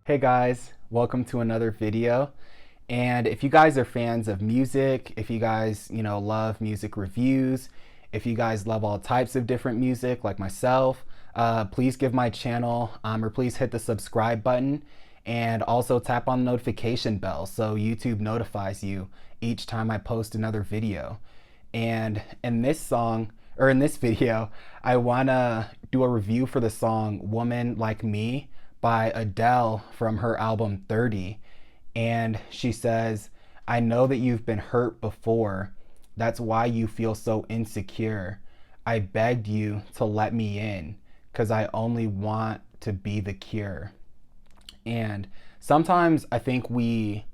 Hey guys, welcome to another video. And if you guys are fans of music, if you guys, love music reviews, if you guys love all types of different music like myself, please give my channel or please hit the subscribe button and also tap on the notification bell so YouTube notifies you each time I post another video. And in this song, or in this video, I wanna do a review for the song Woman Like Me by Adele from her album 30. And she says, I know that you've been hurt before. That's why you feel so insecure. I begged you to let me in because I only want to be the cure. And sometimes I think we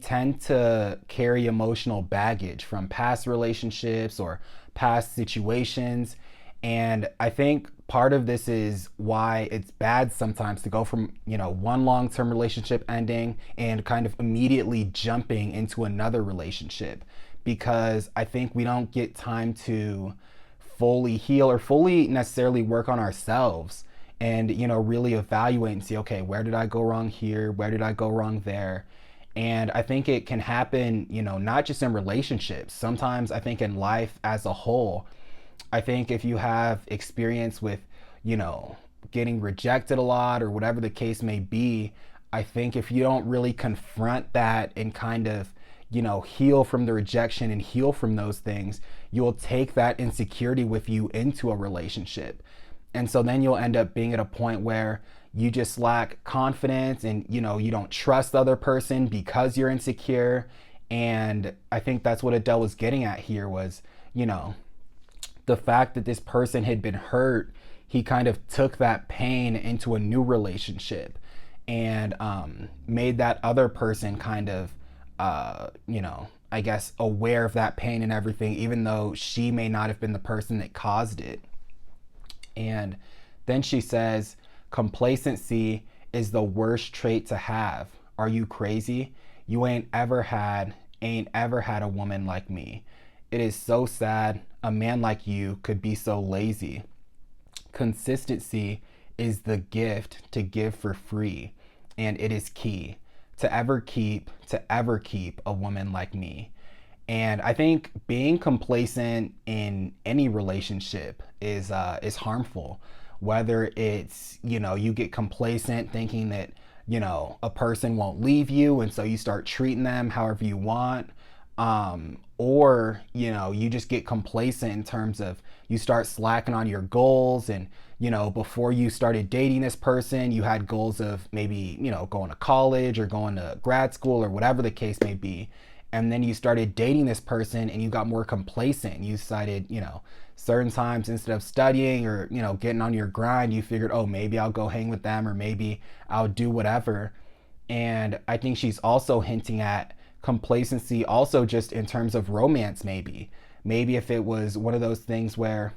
tend to carry emotional baggage from past relationships or past situations. And I think part of this is why it's bad sometimes to go from, one long-term relationship ending and kind of immediately jumping into another relationship, because I think we don't get time to fully heal or fully necessarily work on ourselves and really evaluate and see, okay, where did I go wrong here, where did I go wrong there. And I think it can happen, not just in relationships, sometimes I think in life as a whole. I think if you have experience with, you know getting rejected a lot or whatever the case may be, I think if you don't really confront that and kind of, heal from the rejection and heal from those things, you'll take that insecurity with you into a relationship. And so then you'll end up being at a point where you just lack confidence and, you don't trust the other person because you're insecure. And I think that's what Adele was getting at here was, the fact that this person had been hurt, he kind of took that pain into a new relationship and made that other person kind of, I guess, aware of that pain and everything, even though she may not have been the person that caused it. And then she says, complacency is the worst trait to have. Are you crazy? You ain't ever had a woman like me. It is so sad a man like you could be so lazy. Consistency is the gift to give for free, and it is key to ever keep a woman like me. And I think being complacent in any relationship is harmful. Whether it's, you get complacent thinking that, a person won't leave you and so you start treating them however you want, or you just get complacent in terms of you start slacking on your goals. And before you started dating this person, you had goals of maybe going to college or going to grad school or whatever the case may be. And then you started dating this person and you got more complacent. You decided, certain times instead of studying or getting on your grind, you figured, oh, maybe I'll go hang with them or maybe I'll do whatever. And I think she's also hinting at complacency also just in terms of romance. Maybe if it was one of those things where,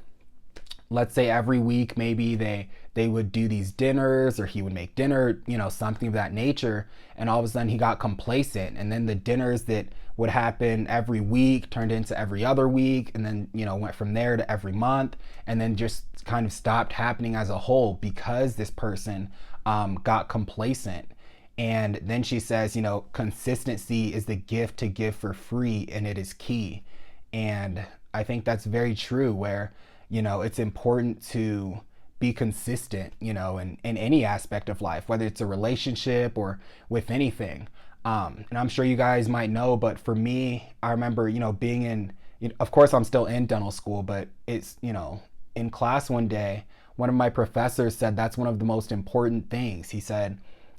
let's say every week maybe they would do these dinners or he would make dinner, something of that nature, and all of a sudden he got complacent, and then the dinners that would happen every week turned into every other week, and then went from there to every month, and then just kind of stopped happening as a whole because this person got complacent. And then she says, consistency is the gift to give for free, and it is key. And I think that's very true, where, it's important to be consistent, in any aspect of life, whether it's a relationship or with anything. And I'm sure you guys might know, but for me, I remember, being in, of course, I'm still in dental school, but it's, in class one day, one of my professors said that's one of the most important things. He said,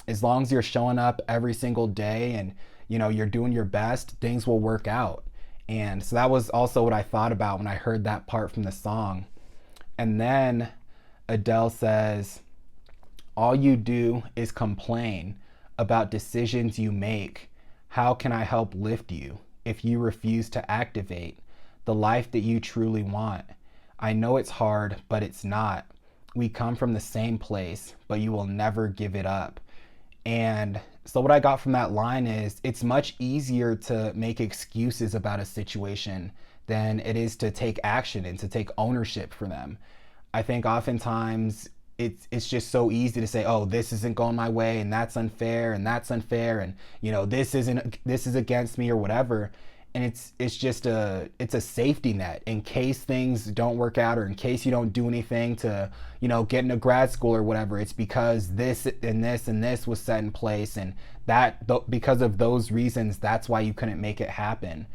as long as you're showing up every single day and, you're doing your best, things will work out. And so that was also what I thought about when I heard that part from the song. And then Adele says, all you do is complain about decisions you make. How can I help lift you if you refuse to activate the life that you truly want? I know it's hard, but it's not. We come from the same place, but you will never give it up. And so what I got from that line is it's much easier to make excuses about a situation than it is to take action and to take ownership for them. I think oftentimes it's just so easy to say, oh, this isn't going my way, and that's unfair, and that's unfair, and this is against me or whatever. And it's just a safety net in case things don't work out, or in case you don't do anything to get into grad school or whatever. It's because this and this and this was set in place, and because of those reasons, that's why you couldn't make it happen.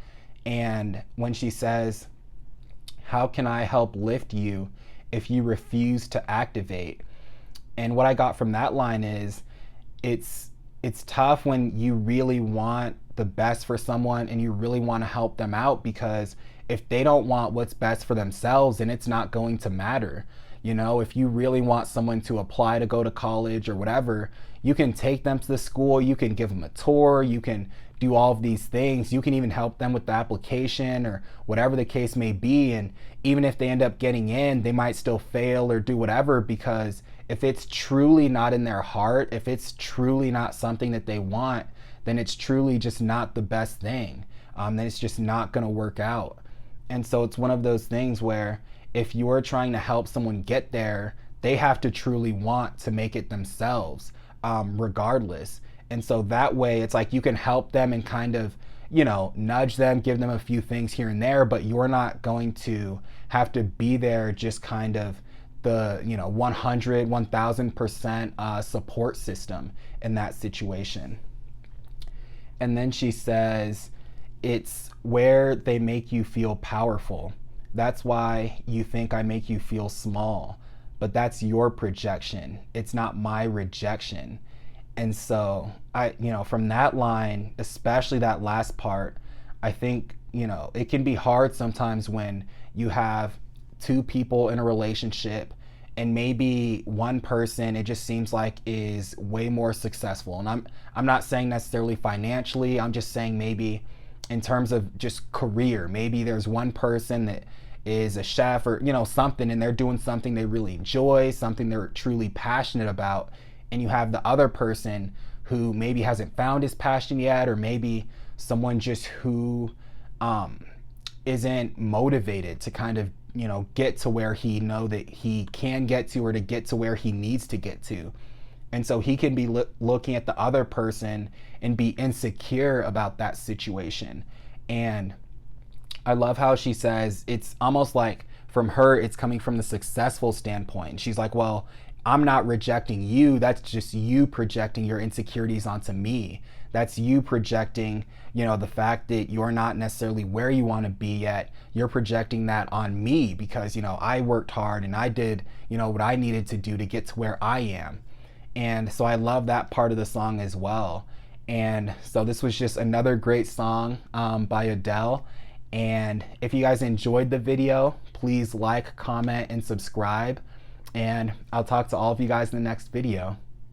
And when she says, how can I help lift you if you refuse to activate? And what I got from that line is, it's tough when you really want the best for someone and you really want to help them out, because if they don't want what's best for themselves, then it's not going to matter. If you really want someone to apply to go to college or whatever, you can take them to the school, you can give them a tour, you can do all of these things. You can even help them with the application or whatever the case may be. And even if they end up getting in, they might still fail or do whatever, because if it's truly not in their heart, if it's truly not something that they want, then it's truly just not the best thing. Then it's just not going to work out. And so it's one of those things where if you're trying to help someone get there, they have to truly want to make it themselves, regardless. And so that way it's like you can help them and kind of, nudge them, give them a few things here and there, but you're not going to have to be there just kind of the 100, 1000% support system in that situation. And then she says, it's where they make you feel powerful. That's why you think I make you feel small, but that's your projection. It's not my rejection. And so from that line, especially that last part, I think, it can be hard sometimes when you have two people in a relationship and maybe one person, it just seems like, is way more successful. And I'm not saying necessarily financially, I'm just saying maybe in terms of just career. Maybe there's one person that is a chef or something, and they're doing something they really enjoy, something they're truly passionate about. And you have the other person who maybe hasn't found his passion yet, or maybe someone just who isn't motivated to kind of get to where he know that he can get to, or to get to where he needs to get to. And so he can be looking at the other person and be insecure about that situation. And I love how she says it's almost like from her, it's coming from the successful standpoint. She's like, well, I'm not rejecting you. That's just you projecting your insecurities onto me. That's you projecting, the fact that you're not necessarily where you want to be yet. You're projecting that on me because, I worked hard and I did, what I needed to do to get to where I am. And so I love that part of the song as well. And so this was just another great song by Adele. And if you guys enjoyed the video, please like, comment, and subscribe. And I'll talk to all of you guys in the next video.